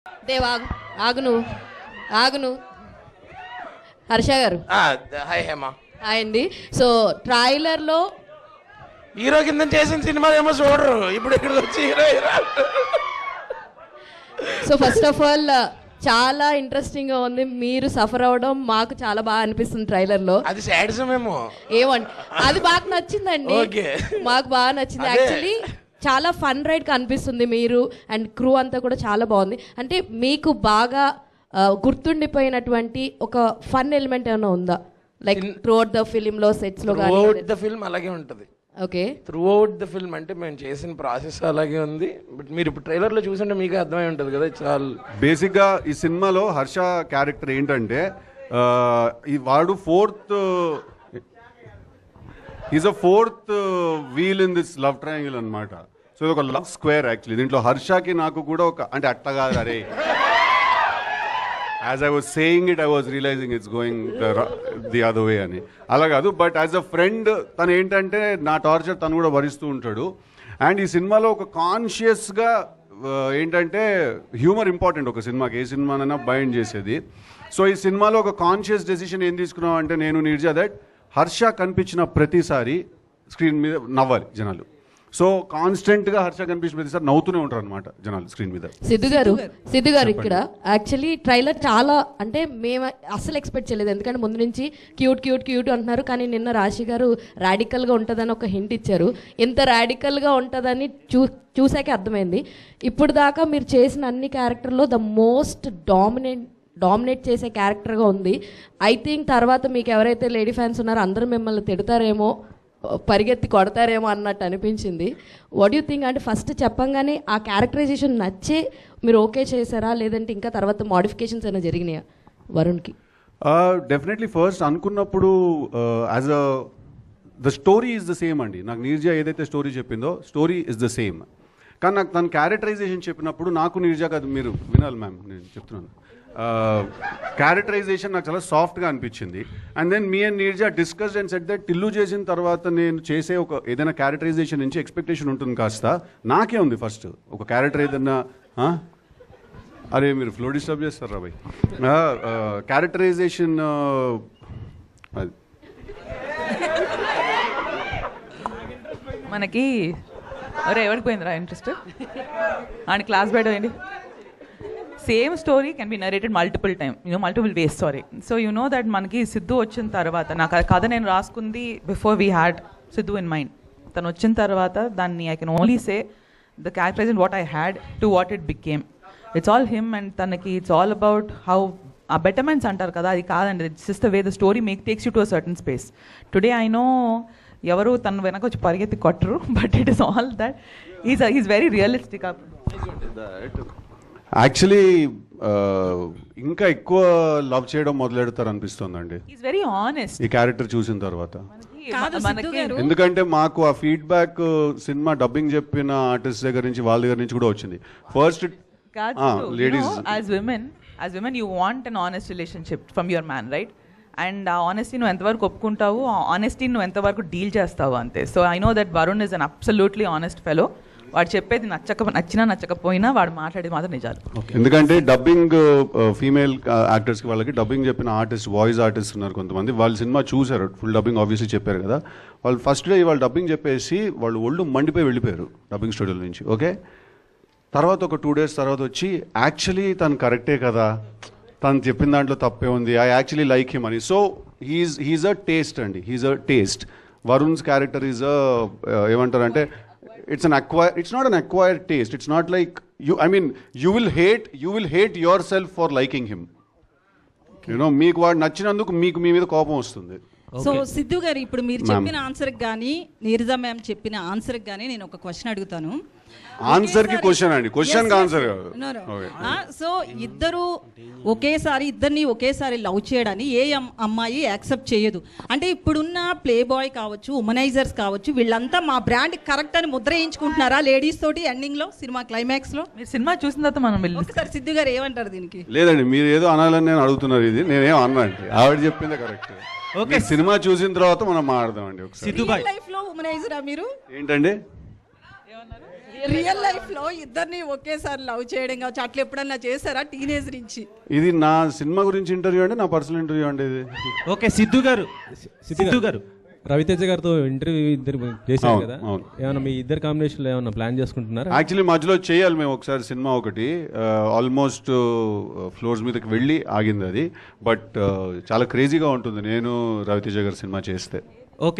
దేవ్ ఆగును ఆగును. హర్ష గారు hi Hema. Hi అండి. So ట్రైలర్లో హీరో కింద చేసిన సినిమా ఏమో చూడరు, ఇప్పుడు ఇక్కడికి వచ్చి hero so first of all చాలా ఇంట్రెస్టింగ్ గా ఉంది. మీరు సఫర్ అవడం మాకు చాలా బాగా అనిపిస్తుంది ట్రైలర్ లో. అది సాడిజం ఏమో ఏమండి, అది బాగా నచ్చిందండి. మాకు బాగా నచ్చింది. యాక్చువల్లీ చాలా ఫన్ రైడ్ కనిపిస్తుంది మీరు అండ్ క్రూ అంతా కూడా చాలా బాగుంది. అంటే మీకు బాగా గుర్తుండిపోయినటువంటి ఒక ఫన్ ఎలిమెంట్ ఏమైనా ఉందా? Like through out the film లో, సెట్స్ లో త్రూ అవుట్ ద ఫిల్మ్ అలాగే ఉంటుంది. Okay, through out the film అంటే మేము చేసిన ప్రాసెస్ అలాగే ఉంది. బట్ మీరు ఇప్పుడు ట్రైలర్ లో చూస్తుంటే మీకే అర్థమై ఉంటుంది కదా. చాలా బేసిక్ గా ఈ సినిమాలో హర్ష క్యారెక్టర్ ఏంటంటే వాడు is a fourth wheel in this love triangle అనమాట. సో ఇది ఒక లవ్ స్క్వేర్ యాక్చువల్లీ. దీంట్లో హర్షకి నాకు కూడా ఒక అంటే అట్లా కాదు, అరే as I was saying it I was realizing it's going the other way అని. అలా కాదు, బట్ యాజ్ అ ఫ్రెండ్ తను ఏంటంటే నా టార్చర్ తను కూడా భరిస్తూ ఉంటాడు. అండ్ ఈ సినిమాలో ఒక కాన్షియస్గా ఏంటంటే హ్యూమర్ ఇంపార్టెంట్ ఒక సినిమాకి, ఏ సినిమానైనా బైండ్ చేసేది. సో ఈ సినిమాలో ఒక కాన్షియస్ డెసిషన్ ఏం తీసుకున్నాం అంటే నేను నీర్జా దట్ హర్ష కనిపించిన ప్రతిసారి స్క్రీన్ మీద నవ్వాలి జనాలు. సో కాన్స్టెంట్గా హర్ష కనిపించిన ప్రతిసారి నవ్వుతూనే ఉంటారు అనమాట జనాలు స్క్రీన్ మీద. సిద్ధు గారు ఇక్కడ యాక్చువల్లీ ట్రైలర్ చాలా అంటే మేము అస్సలు ఎక్స్పెక్ట్ చేయలేదు. ఎందుకంటే ముందు నుంచి క్యూట్ క్యూట్ క్యూట్ అంటున్నారు, కానీ నిన్న రాశి గారు రాడికల్గా ఉంటుందని ఒక హింట్ ఇచ్చారు. ఎంత రాడికల్గా ఉంటుందని చూసాకే అర్థమైంది. ఇప్పుడు దాకా మీరు చేసిన అన్ని క్యారెక్టర్లో ద మోస్ట్ డామినేట్ చేసే క్యారెక్టర్గా ఉంది. ఐ థింక్ తర్వాత మీకు ఎవరైతే లేడీ ఫ్యాన్స్ ఉన్నారో అందరూ మిమ్మల్ని తిడతారేమో, పరిగెత్తి కొడతారేమో అన్నట్టు అనిపించింది. What you think? అంటే ఫస్ట్ చెప్పంగానే ఆ క్యారెక్టరైజేషన్ నచ్చే మీరు ఓకే చేశారా, లేదంటే ఇంకా తర్వాత మోడిఫికేషన్స్ అయినా జరిగినాయా వరుణ్కి? డెఫినెట్లీ ఫస్ట్ అనుకున్నప్పుడు as a the story is the same అండి. నాకు నీర్జా ఏదైతే స్టోరీ చెప్పిందో స్టోరీ ఇస్ ద సేమ్. కానీ నాకు తన క్యారెక్టరైజేషన్ చెప్పినప్పుడు నాకు నీర్జా కాదు, మీరు వినాలి మ్యామ్, నేను చెప్తున్నాను. క్యారెక్టరైజేషన్ నాకు చాలా సాఫ్ట్గా అనిపించింది. And then me and Neerja discussed and set that Tillu చేసిన తర్వాత నేను చేసే ఒక ఏదైనా క్యారెక్టరైజేషన్ నుంచి ఎక్స్పెక్టేషన్ ఉంటుంది కాస్త. నాకే ఉంది ఫస్ట్ ఒక క్యారెక్టర్ ఏదన్నా అరే మీరు ఫ్లో డిస్టర్బ్ చేస్తారా బాయ్. క్యారెక్టరైజేషన్ అది మనకి అరే ఎవరికి పోయిందిరా ఇంట్రెస్ట్ అండ్ క్లాస్ బయట ఏంటి same story can be narrated multiple time, multiple ways. Sorry. So that మనకి సిద్ధు వచ్చిన తర్వాత నాకు ఆ కథ నేను రాసుకుంది before we had Siddhu in mind. తను వచ్చిన తర్వాత దాన్ని I can only say the characterization what I had to what it became. It's all him and తనకి it's all about how uh betterments అంటారు కదా, అది కాదండి. It's just the way the story takes you to a certain space. Today I know ఎవరు తను వెనక వచ్చి పరిగెత్తి కొట్టరు, but it is all that is very realistic. Actually ఇంకా ఎక్కువ లవ్ చేయడం మొదలెడతారు అనిపిస్తుందండి వెరీ ఆనెస్ట్ ఈ క్యారెక్టర్ చూసిన తర్వాత. ఎందుకంటే మాకు ఆ ఫీడ్బ్యాక్ సినిమా డబ్బింగ్ చెప్పిన ఆర్టిస్ట్ దగ్గర నుంచి వాళ్ళ దగ్గర నుంచి కూడా వచ్చింది. First ladies as women you want an honest relationship from your man, right? And ఆ ఆనెస్టీ నువ్వు ఎంతవరకు ఒప్పుకుంటావు, ఆ ఆనెస్టీ నువ్వు ఎంతవరకు డీల్ చేస్తావు అంతే. So I know that Varun is an absolutely honest fellow. వాడు చెప్పేది నచ్చినా నచ్చకపోయినా వాడు మాట్లాడేది మాత్రం నిజాలు. ఎందుకంటే డబ్బింగ్ ఫీమేల్ యాక్టర్స్కి వాళ్ళకి డబ్బింగ్ చెప్పిన ఆర్టిస్ట్, వాయిస్ ఆర్టిస్ట్ ఉన్నారు కొంతమంది. వాళ్ళు సినిమా చూసారు, ఫుల్ డబ్బింగ్ ఆబ్వియస్లీ చెప్పారు కదా. వాళ్ళు ఫస్ట్ డే వాళ్ళు డబ్బింగ్ చెప్పేసి వాళ్ళు ఒళ్ళు మండిపోయి వెళ్ళిపోయారు డబ్బింగ్ స్టూడియోల నుంచి. ఓకే, తర్వాత ఒక 2 days తర్వాత వచ్చి యాక్చువల్లీ తను కరెక్టే కదా, తను చెప్పిన దాంట్లో తప్పే ఉంది, ఐ యాక్చువల్లీ లైక్ హిమ్ అని. సో హీఈస్ అ టేస్ట్ అండి, he's a taste. Varun's character is ఏమంటారు అంటే it's not an acquired taste. It's not like you will hate yourself for liking him. మీకు వాడు నచ్చినందుకు మీకు మీ మీద కోపం వస్తుంది. సో సిద్ధు గారు ఇప్పుడు మీరు చెప్పిన ఆన్సర్కి కానీ నీరజా మ్యామ్ చెప్పిన ఆన్సర్కి కానీ నేను ఒక క్వశ్చన్ అడుగుతాను. ఆన్సర్ కి క్వశ్చన్ అండి, క్వశ్చన్ కి ఆన్సర్. సో ఇద్దరిని ఒకేసారి లవ్ చేయడాన్ని ఏ అమ్మాయి యాక్సెప్ట్ చేయదు. అంటే ఇప్పుడున్న ప్లే బాయ్ కావచ్చు, ఉమనైజర్స్ కావచ్చు, వీళ్ళంతా మా బ్రాండ్ కరెక్ట్ అని ముద్ర వేయించుకుంటున్నారా లేడీస్ తోటి ఎండింగ్ లో, సినిమా క్లైమాక్స్ లో? మీరు సినిమా చూసిన తర్వాత మనం ఒకసారి సిద్ధు గారు ఏమంటారు దీనికి? లేదండి, మీరు ఏదో అనాలని నేను అడుగుతున్నారు, ఇది నేనేం అన్నా అండి, ఆవిడ చెప్పిందే కరెక్ట్. ఓకే, సినిమా చూసిన తర్వాత మనం మాట్లాడదాం అండి. ఒకసారి లైఫ్ లో ఉమనైజరా మీరు? ఏంటండి రియల్ లైఫ్ లో ఇద్దరిని ఒకేసారి లవ్ చేయడం కావచ్చు, అట్లా ఎప్పుడన్నా చేశారా టీనేజ్ నుంచి? ఇది నా సినిమా గురించి ఇంటర్వ్యూ అండి, నా పర్సనల్ ఇంటర్వ్యూ అండి ఇది. ఓకే, సిద్ధు గారు రవితేజ గారితో ఇంటర్వ్యూ ఇద్దరు చేశారు అవును, కదా, అవును. ఏమైనా మీ ఇద్దరు కాంబినేషన్ లో ఏమైనా ప్లాన్ చేసుకుంటున్నారా? యాక్చువల్లీ మధ్యలో చేయాలి మేము ఒకసారి సినిమా ఒకటి, ఆల్మోస్ట్ ఫ్లోర్స్ మీదకి వెళ్ళి ఆగింది అది. బట్ చాలా క్రేజీగా ఉంటుంది నేను రవితేజ గారి సినిమా చేస్తే. ఓకే,